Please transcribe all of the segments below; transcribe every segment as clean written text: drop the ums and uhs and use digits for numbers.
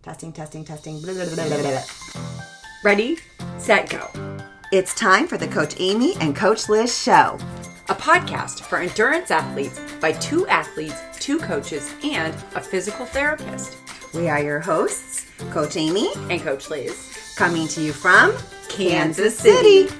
Testing. Blah, blah, blah, blah, blah. Ready, set, go. It's time for the Coach Amy and Coach Liz show. A podcast for endurance athletes by two athletes, two coaches, and a physical therapist. We are your hosts, Coach Amy And Coach Liz. coming to you from Kansas City.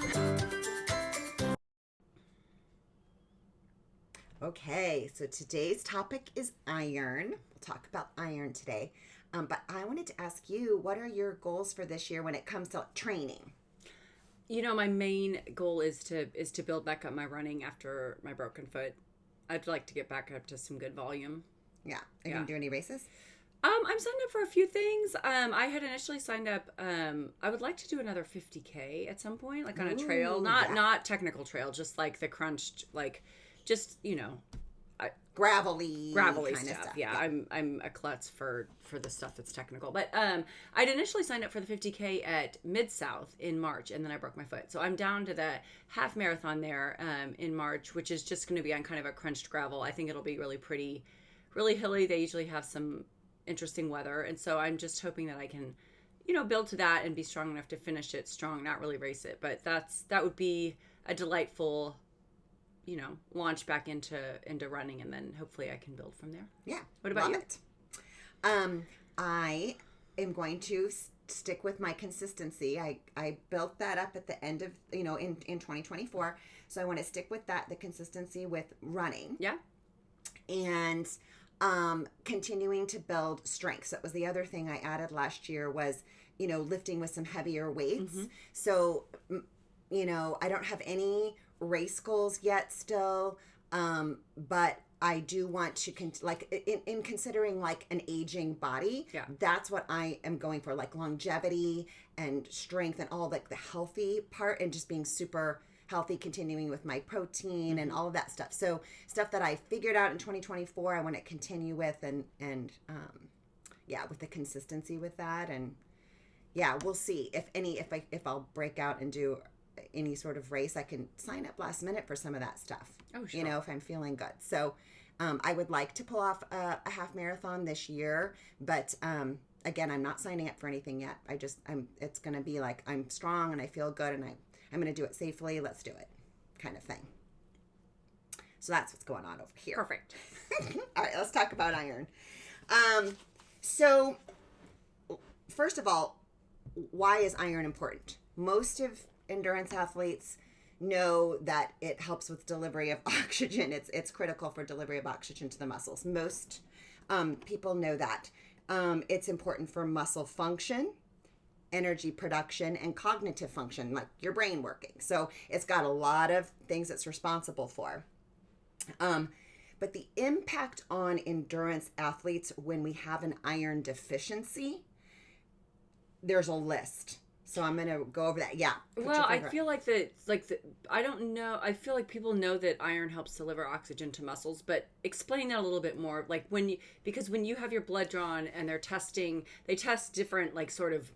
Okay, so today's topic is iron. We'll talk about iron today. But I wanted to ask you, what are your goals for this year when it comes to training? You know, my main goal is to build back up my running after my broken foot. I'd like to get back up to some good volume. Yeah. Are you going to do any races? I'm signed up for a few things. I had initially signed up. I would like to do another 50K at some point, like on a trail, not technical trail, just like the crunched, like just gravelly kind of stuff. stuff. Yeah, I'm a klutz for the stuff that's technical. But I'd initially signed up for the 50K at Mid-South in March, and then I broke my foot. So I'm down to the half marathon there in March, which is just going to be on kind of a crunched gravel. I think it'll be really pretty, really hilly. They usually have some interesting weather, and so I'm just hoping that I can, build to that and be strong enough to finish it strong, not really race it. But that would be a delightful launch back into running, and then hopefully I can build from there. Yeah. What about you? It. I am going to stick with my consistency. I built that up at the end of, in 2024. So I want to stick with that, the consistency with running. Yeah. And continuing to build strength. So that was the other thing I added last year was, lifting with some heavier weights. Mm-hmm. So, I don't have any race goals yet still, but I do want to in considering like an aging body. Yeah, that's what I am going for, like longevity and strength and all like the healthy part, and just being super healthy, continuing with my protein. Mm-hmm. And all of that stuff. So stuff that I figured out in 2024, I want to continue with, and with the consistency with that. And yeah, we'll see if I'll break out and do any sort of race. I can sign up last minute for some of that stuff. Oh, sure. If I'm feeling good. So I would like to pull off a half marathon this year, but again, I'm not signing up for anything yet. It's going to be like, I'm strong and I feel good and I'm going to do it safely. Let's do it, kind of thing. So that's what's going on over here. Perfect. All right, let's talk about iron. So first of all, why is iron important? Most of endurance athletes know that it helps with delivery of oxygen. It's critical for delivery of oxygen to the muscles. Most people know that. It's important for muscle function, energy production, and cognitive function, like your brain working. So it's got a lot of things it's responsible for. But the impact on endurance athletes when we have an iron deficiency, there's a list. So I'm going to go over that. Yeah. Well, I feel like I don't know. I feel like people know that iron helps deliver oxygen to muscles, but explain that a little bit more. Like because when you have your blood drawn and they test different like sort of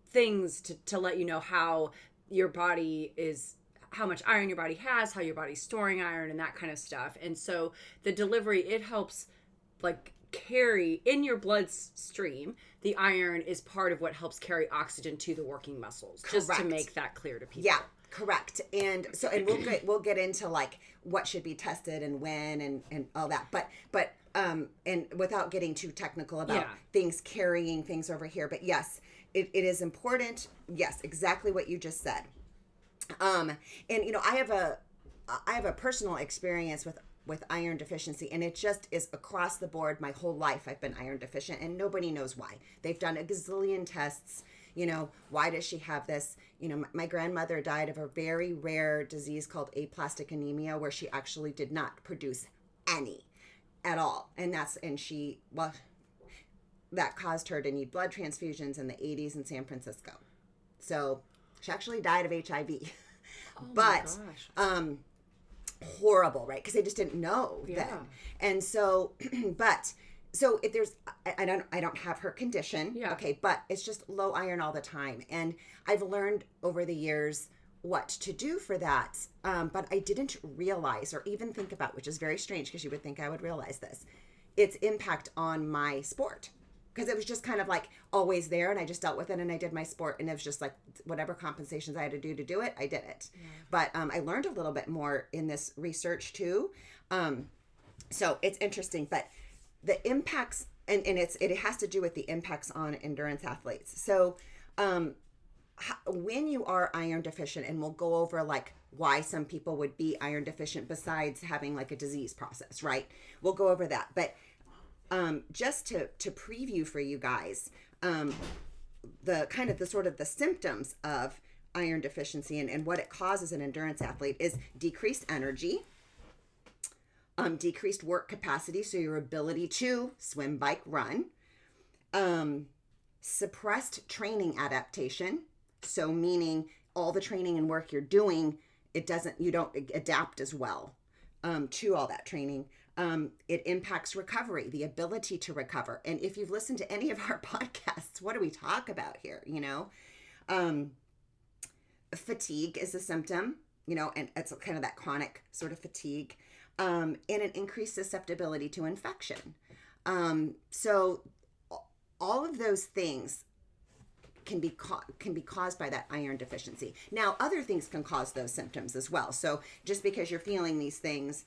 things to let you know how your body is, how much iron your body has, how your body's storing iron and that kind of stuff. And so the delivery, it helps like carry in your bloodstream. The iron is part of what helps carry oxygen to the working muscles. Correct. Just to make that clear to people. Yeah, correct. And so, and we'll get into like what should be tested and when and all that. But and without getting too technical about things carrying things over here. But yes, it is important. Yes, exactly what you just said. And I have a personal experience with iron deficiency, and it just is across the board. My whole life I've been iron deficient, and nobody knows why. They've done a gazillion tests. Why does she have this? My grandmother died of a very rare disease called aplastic anemia, where she actually did not produce any at all, and that caused her to need blood transfusions in the 80s in San Francisco. So she actually died of HIV. Oh but my gosh. Horrible, right? Because they just didn't know then. And so so if there's I don't have her condition. Yeah. Okay, but it's just low iron all the time. And I've learned over the years what to do for that. But I didn't realize or even think about, which is very strange because you would think I would realize this, its impact on my sport. because it was just kind of like always there, and I just dealt with it, and I did my sport, and it was just like whatever compensations I had to do it, I did it. Yeah. But I learned a little bit more in this research too. So it's interesting, but the impacts, and it has to do with the impacts on endurance athletes. So when you are iron deficient, and we'll go over like why some people would be iron deficient besides having like a disease process, right? We'll go over that. But just to preview for you guys, the kind of the sort of the symptoms of iron deficiency and what it causes an endurance athlete is decreased energy, decreased work capacity, so your ability to swim, bike, run, suppressed training adaptation, so meaning all the training and work you're doing, you don't adapt as well to all that training. It impacts recovery, the ability to recover. And if you've listened to any of our podcasts, what do we talk about here? Fatigue is a symptom, and it's kind of that chronic sort of fatigue, and an increased susceptibility to infection. So all of those things can be caused by that iron deficiency. Now, other things can cause those symptoms as well. So just because you're feeling these things,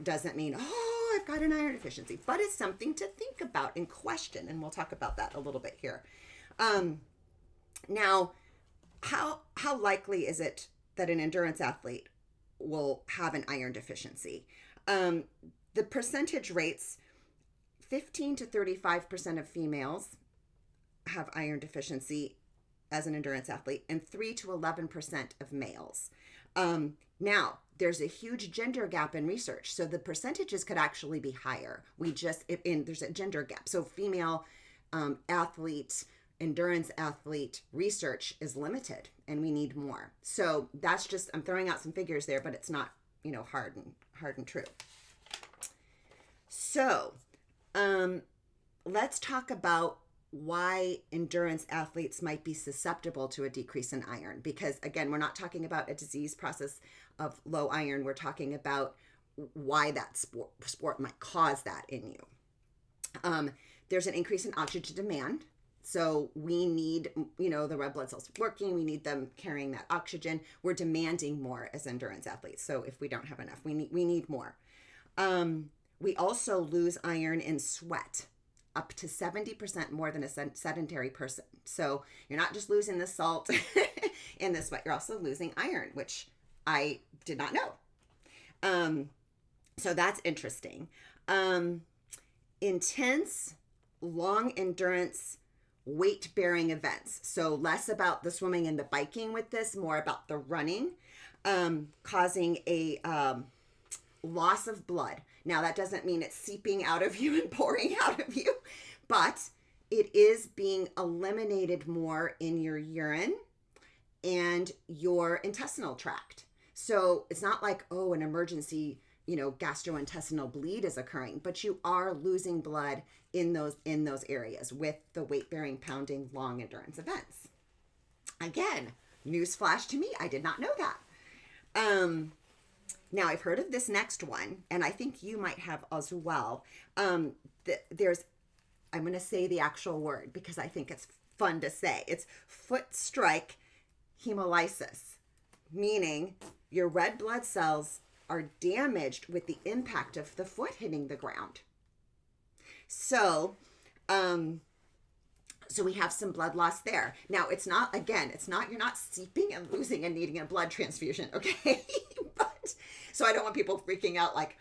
doesn't mean, oh, I've got an iron deficiency, but it's something to think about and question. And we'll talk about that a little bit here. Now, how likely is it that an endurance athlete will have an iron deficiency? The percentage rates, 15 to 35% of females have iron deficiency as an endurance athlete, and 3 to 11% of males. Now, there's a huge gender gap in research, so the percentages could actually be higher. There's a gender gap. So female athlete, endurance athlete research is limited, and we need more. So that's just, I'm throwing out some figures there, but it's not, hard and true. So let's talk about why endurance athletes might be susceptible to a decrease in iron. Because again, we're not talking about a disease process of low iron. We're talking about why that sport might cause that in you. There's an increase in oxygen demand. So we need, the red blood cells working. We need them carrying that oxygen. We're demanding more as endurance athletes. So if we don't have enough, we need more. We also lose iron in sweat, up to 70% more than a sedentary person. So you're not just losing the salt in the sweat, you're also losing iron, which I did not know. So that's interesting. Intense, long endurance, weight-bearing events. So less about the swimming and the biking with this, more about the running, causing a loss of blood. Now, that doesn't mean it's seeping out of you and pouring out of you, but it is being eliminated more in your urine and your intestinal tract. So it's not like, an emergency, gastrointestinal bleed is occurring, but you are losing blood in those areas with the weight-bearing, pounding, long endurance events. Again, newsflash to me, I did not know that. Now, I've heard of this next one, and I think you might have as well. I'm going to say the actual word because I think it's fun to say. It's foot strike hemolysis, meaning your red blood cells are damaged with the impact of the foot hitting the ground. So we have some blood loss there. Now, you're not seeping and losing and needing a blood transfusion, okay? So I don't want people freaking out like,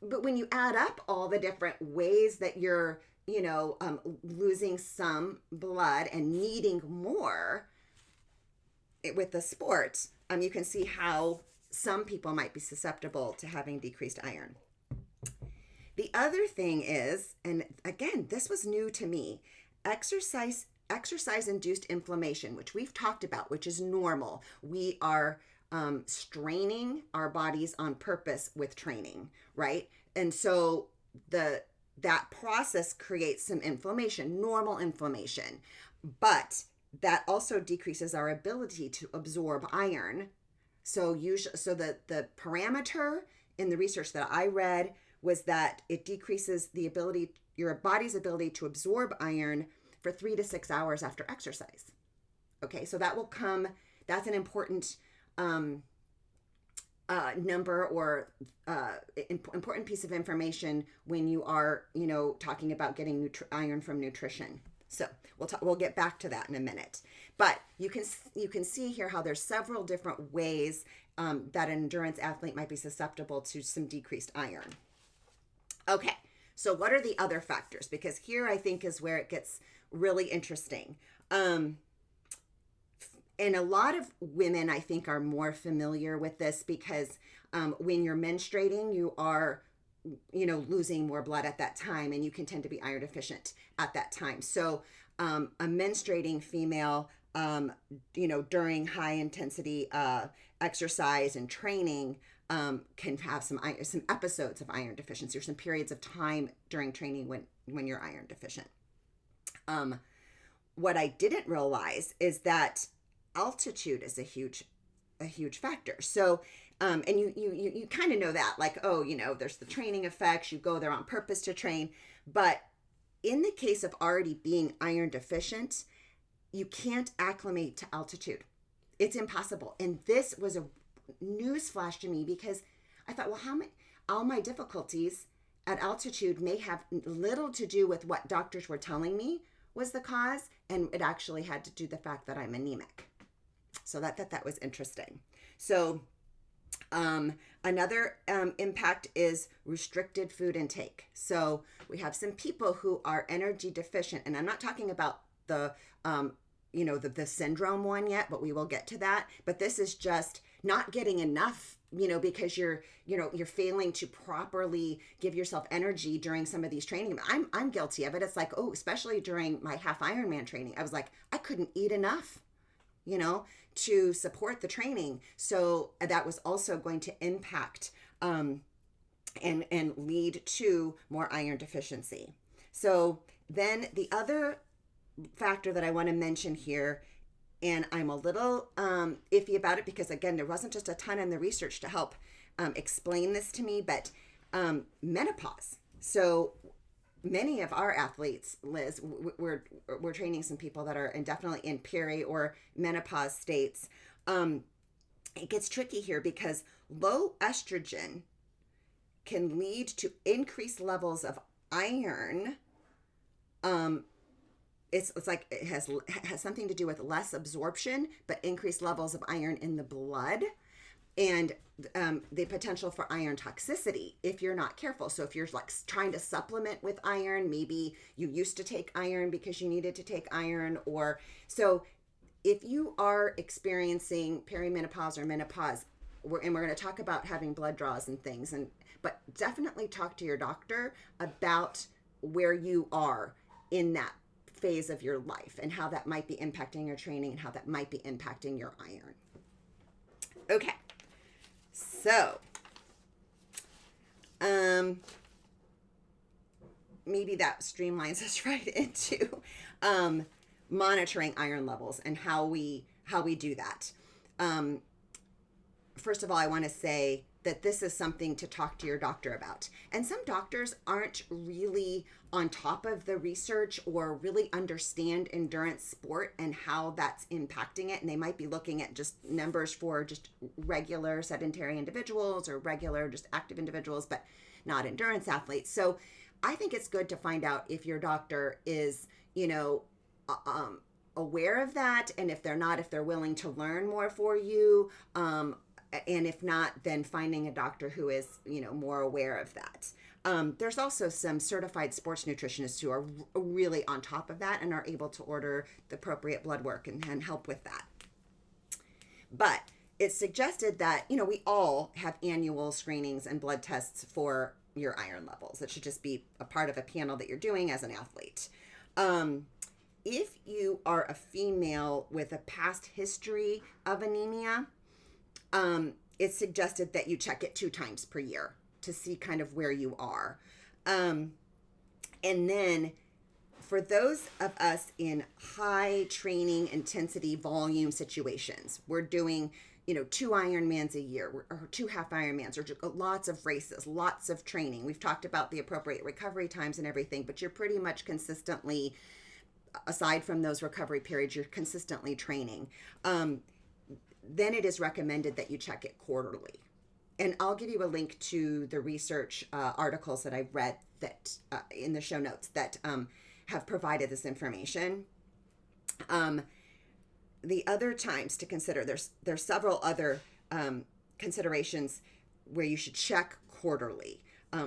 but when you add up all the different ways that you're, losing some blood and needing more with the sport, you can see how some people might be susceptible to having decreased iron. The other thing is, and again, this was new to me, exercise-induced inflammation, which we've talked about, which is normal. We are straining our bodies on purpose with training, right? And so that process creates some inflammation, normal inflammation, but that also decreases our ability to absorb iron. So the parameter in the research that I read was that it decreases the ability your body's ability to absorb iron for 3 to 6 hours after exercise. Okay, so that will come, that's an important number or important piece of information when you are, talking about getting iron from nutrition. So we'll get back to that in a minute. But you can see here how there's several different ways that an endurance athlete might be susceptible to some decreased iron. Okay, so what are the other factors? Because here I think is where it gets really interesting. And a lot of women, I think, are more familiar with this because when you're menstruating, you are, losing more blood at that time, and you can tend to be iron deficient at that time. So a menstruating female, during high intensity exercise and training, can have some episodes of iron deficiency, or some periods of time during training when you're iron deficient. What I didn't realize is that altitude is a huge factor. So, and you kind of know that, like, there's the training effects, you go there on purpose to train. But in the case of already being iron deficient, you can't acclimate to altitude. It's impossible. And this was a news flash to me, because I thought, well, all my difficulties at altitude may have little to do with what doctors were telling me was the cause, and it actually had to do the fact that I'm anemic. So that was interesting. So another impact is restricted food intake. So we have some people who are energy deficient, and I'm not talking about the syndrome one yet, but we will get to that. But this is just not getting enough, because you're failing to properly give yourself energy during some of these training. I'm guilty of it. It's like, especially during my half Ironman training, I was like, I couldn't eat enough, to support the training. So that was also going to impact and lead to more iron deficiency. So then the other factor that I want to mention here, and I'm a little iffy about it because, again, there wasn't just a ton in the research to help explain this to me, but menopause. So many of our athletes, Liz, we're training some people that are definitely in peri or menopause states. It gets tricky here because low estrogen can lead to increased levels of iron. It's like it has something to do with less absorption, but increased levels of iron in the blood, and the potential for iron toxicity if you're not careful. So if you're like trying to supplement with iron, maybe you used to take iron because you needed to take iron, or so if you are experiencing perimenopause or menopause, we're going to talk about having blood draws and things, but definitely talk to your doctor about where you are in that phase of your life and how that might be impacting your training and how that might be impacting your iron. Okay. So, maybe that streamlines us right into monitoring iron levels and how we do that. First of all, I want to say that this is something to talk to your doctor about. And some doctors aren't really on top of the research or really understand endurance sport and how that's impacting it. And they might be looking at just numbers for just regular sedentary individuals or regular just active individuals, but not endurance athletes. So I think it's good to find out if your doctor is, aware of that. And if they're not, if they're willing to learn more for you, and if not, then finding a doctor who is, more aware of that. There's also some certified sports nutritionists who are really on top of that and are able to order the appropriate blood work and help with that. But it's suggested that, we all have annual screenings and blood tests for your iron levels. It should just be a part of a panel that you're doing as an athlete. If you are a female with a past history of anemia, it's suggested that you check it 2 times per year to see kind of where you are. And then for those of us in high training intensity volume situations, we're doing, 2 Ironmans a year or 2 half Ironmans, or just lots of races, lots of training. We've talked about the appropriate recovery times and everything, but you're pretty much consistently, aside from those recovery periods, you're consistently training. Then it is recommended that you check it quarterly. And I'll give you a link to the research articles that I've read that in the show notes that have provided this information. The other times to consider, there's several other considerations where you should check quarterly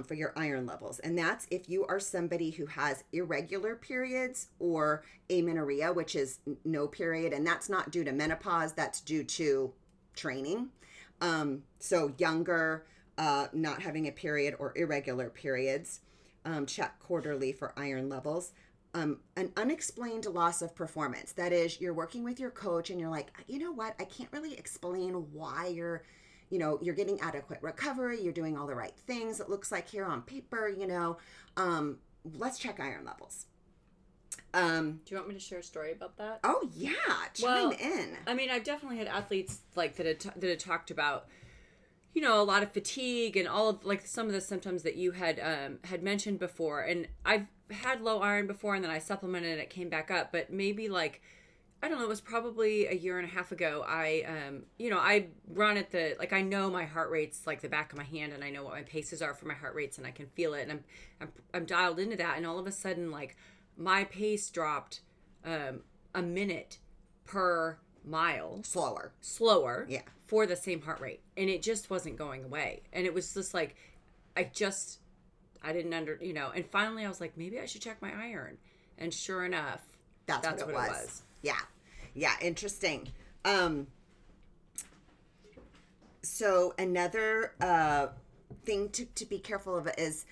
for your iron levels. And that's if you are somebody who has irregular periods or amenorrhea, which is no period. And that's not due to menopause, that's due to training. So younger, not having a period or irregular periods, check quarterly for iron levels. An unexplained loss of performance. That is, you're working with your coach and you're like, you know what? I can't really explain why you're getting adequate recovery. You're doing all the right things. It looks like here on paper, let's check iron levels. Do you want me to share a story about that? Oh yeah. Chime in. I mean, I've definitely had athletes like that had talked about, a lot of fatigue and all of like some of the symptoms that you had mentioned before. And I've had low iron before, and then I supplemented and it came back up. But maybe like, I don't know, it was probably a year and a half ago. I run at I know my heart rate's like the back of my hand, and I know what my paces are for my heart rates, and I can feel it, and I'm dialed into that. And all of a sudden, like my pace dropped a minute per mile slower yeah, for the same heart rate, and it just wasn't going away. And it was just like I didn't and finally I was like, maybe I should check my iron, and sure enough, that's what it was. Yeah, interesting. So another thing to be careful of is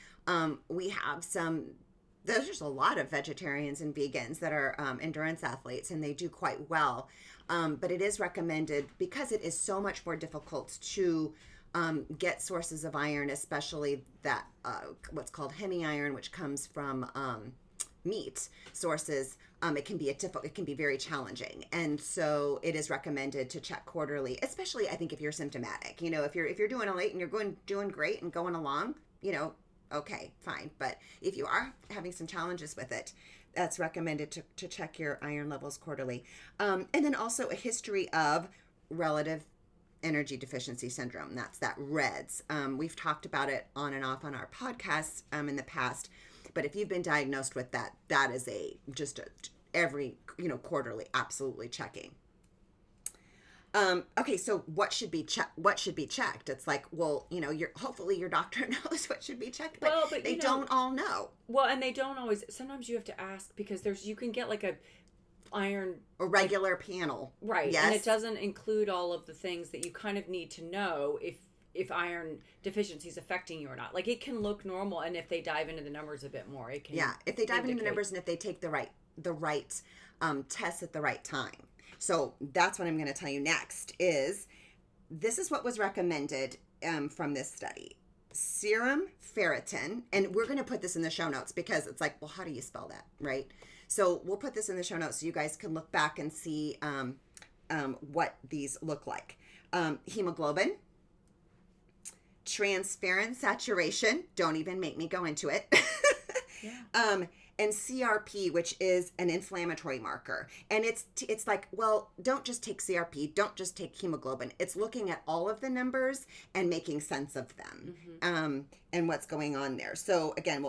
we have there's just a lot of vegetarians and vegans that are endurance athletes, and they do quite well. But it is recommended, because it is so much more difficult to get sources of iron, especially that what's called hemi-iron, which comes from meat sources. It can be very challenging, and so it is recommended to check quarterly, especially I think if you're symptomatic. If you're doing it late and you're doing great and going along, okay, fine. But if you are having some challenges with it, that's recommended to check your iron levels quarterly. And then also a history of relative energy deficiency syndrome. That's that REDS. We've talked about it on and off on our podcasts in the past. But if you've been diagnosed with that, that is every quarterly, absolutely checking. Okay, so what should be checked? It's like, well, hopefully your doctor knows what should be checked, but they don't all know. Well, and they don't always. Sometimes you have to ask, because you can get like a regular panel, right? Yes, and it doesn't include all of the things that you kind of need to know if iron deficiency is affecting you or not. Like, it can look normal, and if they dive into the numbers a bit more, it can. Yeah, if they dive into the numbers and if they take the right tests at the right time. So that's what I'm going to tell you next. This is what was recommended from this study. Serum ferritin, and we're going to put this in the show notes because it's like, well, how do you spell that, right? So we'll put this in the show notes so you guys can look back and see what these look like. Hemoglobin, transferrin saturation, don't even make me go into it. Yeah. And CRP, which is an inflammatory marker. And it's like, well, don't just take CRP, don't just take hemoglobin. It's looking at all of the numbers and making sense of them, and what's going on there. So again,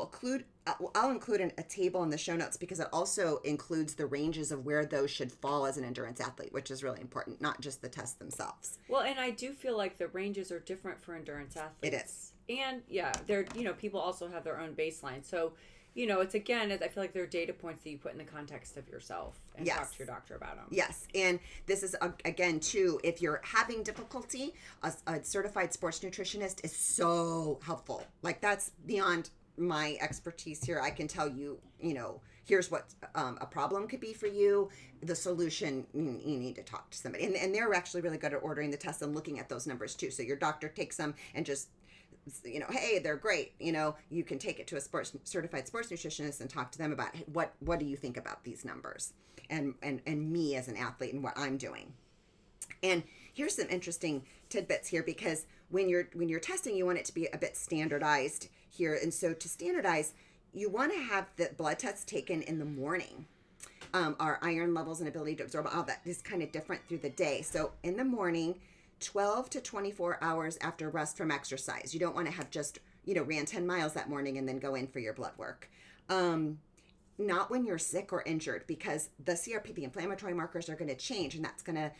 I'll include a table in the show notes, because it also includes the ranges of where those should fall as an endurance athlete, which is really important, not just the tests themselves. Well, and I do feel like the ranges are different for endurance athletes. It is. And yeah, people also have their own baseline. So, it's I feel like there are data points that you put in the context of yourself and talk to your doctor about them. Yes. And this is, again, too, if you're having difficulty, a certified sports nutritionist is so helpful. Like, that's beyond my expertise here. I can tell you, here's what a problem could be for you. The solution, you need to talk to somebody. And they're actually really good at ordering the tests and looking at those numbers, too. So your doctor takes them and just, hey, they're great. You can take it to a certified sports nutritionist and talk to them about, hey, what do you think about these numbers and me as an athlete and what I'm doing. And here's some interesting tidbits here, because when you're testing, you want it to be a bit standardized here. And so to standardize, you want to have the blood tests taken in the morning. Our iron levels and ability to absorb, all that is kind of different through the day. So in the morning, 12 to 24 hours after rest from exercise. You don't want to have just, ran 10 miles that morning and then go in for your blood work. Not when you're sick or injured, because the CRP, the inflammatory markers, are going to change, and that's going to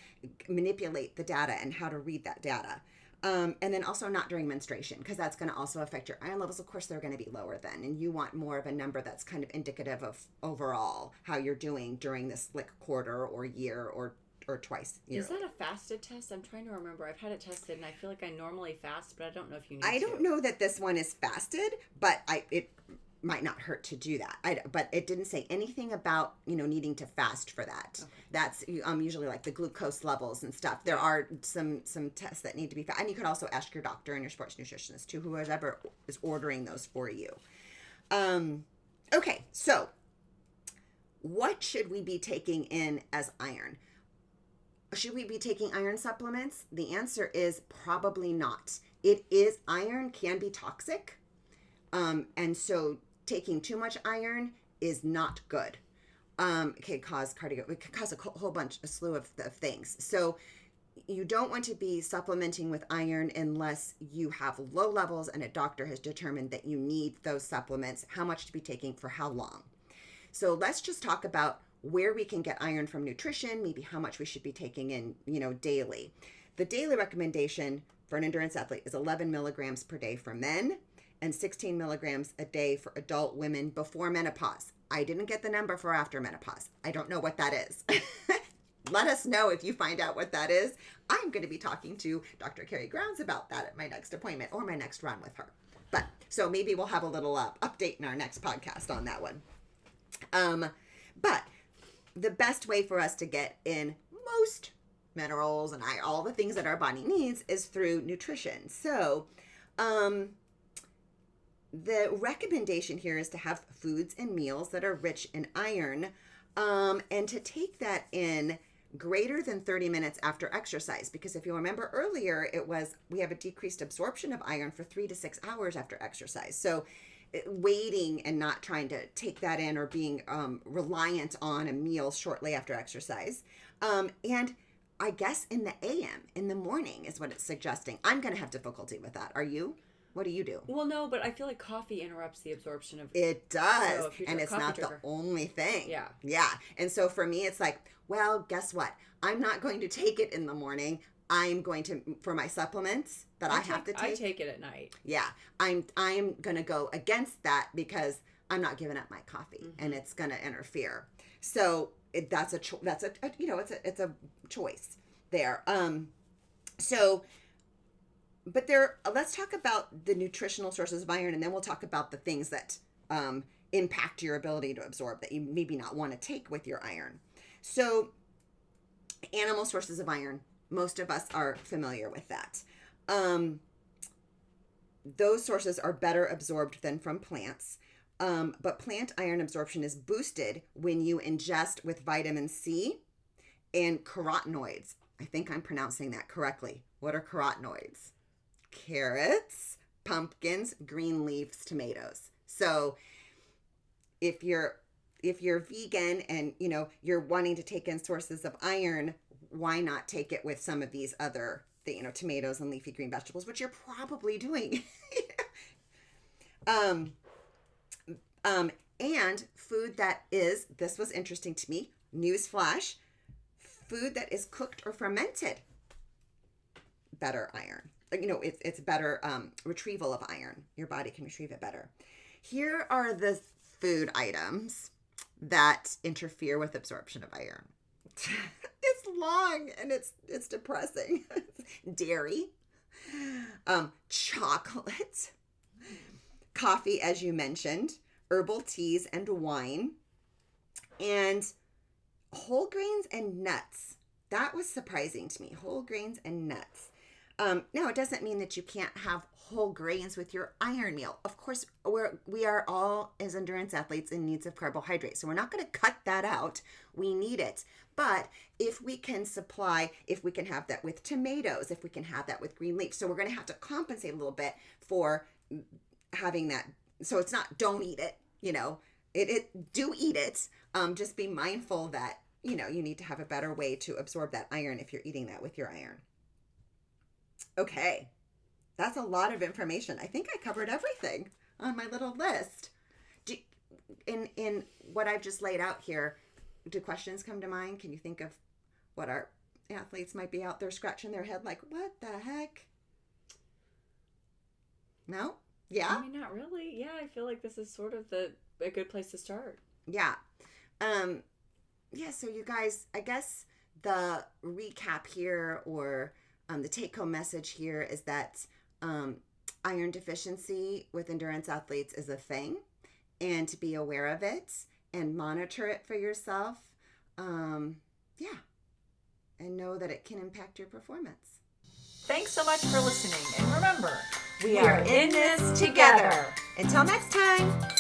manipulate the data and how to read that data. And then also not during menstruation, because that's going to also affect your iron levels. Of course, they're going to be lower then, and you want more of a number that's kind of indicative of overall how you're doing during this quarter or year or twice yearly. Is that a fasted test? I'm trying to remember. I've had it tested, and I feel like I normally fast, but I don't know if you need to. I don't know that this one is fasted, but it might not hurt to do that. But it didn't say anything about, needing to fast for that. Okay. That's usually like the glucose levels and stuff. There are some tests that need to be and you could also ask your doctor and your sports nutritionist too, whoever is ordering those for you. Okay, so what should we be taking in as iron? Should we be taking iron supplements? The answer is probably not. Iron can be toxic. And so taking too much iron is not good. It can cause it can cause a slew of things. So you don't want to be supplementing with iron unless you have low levels and a doctor has determined that you need those supplements, how much to be taking for how long. So let's just talk about where we can get iron from nutrition, maybe how much we should be taking in, daily. The daily recommendation for an endurance athlete is 11 milligrams per day for men and 16 milligrams a day for adult women before menopause. I didn't get the number for after menopause. I don't know what that is. Let us know if you find out what that is. I'm going to be talking to Dr. Carrie Grounds about that at my next appointment or my next run with her. So maybe we'll have a little update in our next podcast on that one. But the best way for us to get in most minerals and all the things that our body needs is through nutrition. So, the recommendation here is to have foods and meals that are rich in iron, and to take that in greater than 30 minutes after exercise. Because if you remember earlier, we have a decreased absorption of iron for 3 to 6 hours after exercise. So waiting and not trying to take that in or being reliant on a meal shortly after exercise. And I guess in the AM, in the morning is what it's suggesting. I'm going to have difficulty with that. Are you? What do you do? Well, no, but I feel like coffee interrupts the absorption of... It does. So and it's not the only thing. Yeah. Yeah. And so for me, it's like, well, guess what? I'm not going to take it in the morning. I'm going to, for my supplements that I have to take. I take it at night. Yeah. I'm going to go against that because I'm not giving up my coffee, and it's going to interfere. So that's a choice there. But let's talk about the nutritional sources of iron, and then we'll talk about the things that impact your ability to absorb that you maybe not want to take with your iron. So animal sources of iron, most of us are familiar with that. Those sources are better absorbed than from plants. But plant iron absorption is boosted when you ingest with vitamin C and carotenoids. I think I'm pronouncing that correctly. What are carotenoids? Carrots, pumpkins, green leaves, tomatoes. So if you're vegan and you're wanting to take in sources of iron, why not take it with some of these other tomatoes and leafy green vegetables, which you're probably doing. And food this was interesting to me, newsflash, food that is cooked or fermented, better iron. It's better retrieval of iron. Your body can retrieve it better. Here are the food items that interfere with absorption of iron. It's long and it's depressing. Dairy, chocolate, coffee, as you mentioned, herbal teas and wine, and whole grains and nuts. That was surprising to me. Whole grains and nuts. Now, it doesn't mean that you can't have whole grains with your iron meal. Of course, we are all, as endurance athletes, in needs of carbohydrates. So we're not going to cut that out. We need it. But if we can have that with tomatoes, if we can have that with green leaf. So we're going to have to compensate a little bit for having that. So it's not don't eat it, do eat it. Just be mindful that, you need to have a better way to absorb that iron if you're eating that with your iron. Okay. That's a lot of information. I think I covered everything on my little list. In what I've just laid out here, do questions come to mind? Can you think of what our athletes might be out there scratching their head like, what the heck? No? Yeah? I mean, not really. Yeah, I feel like this is sort of a good place to start. Yeah. So you guys, I guess the recap here or the take-home message here is that iron deficiency with endurance athletes is a thing, and to be aware of it and monitor it for yourself. And know that it can impact your performance. Thanks so much for listening. And remember, we are in this together. Until next time.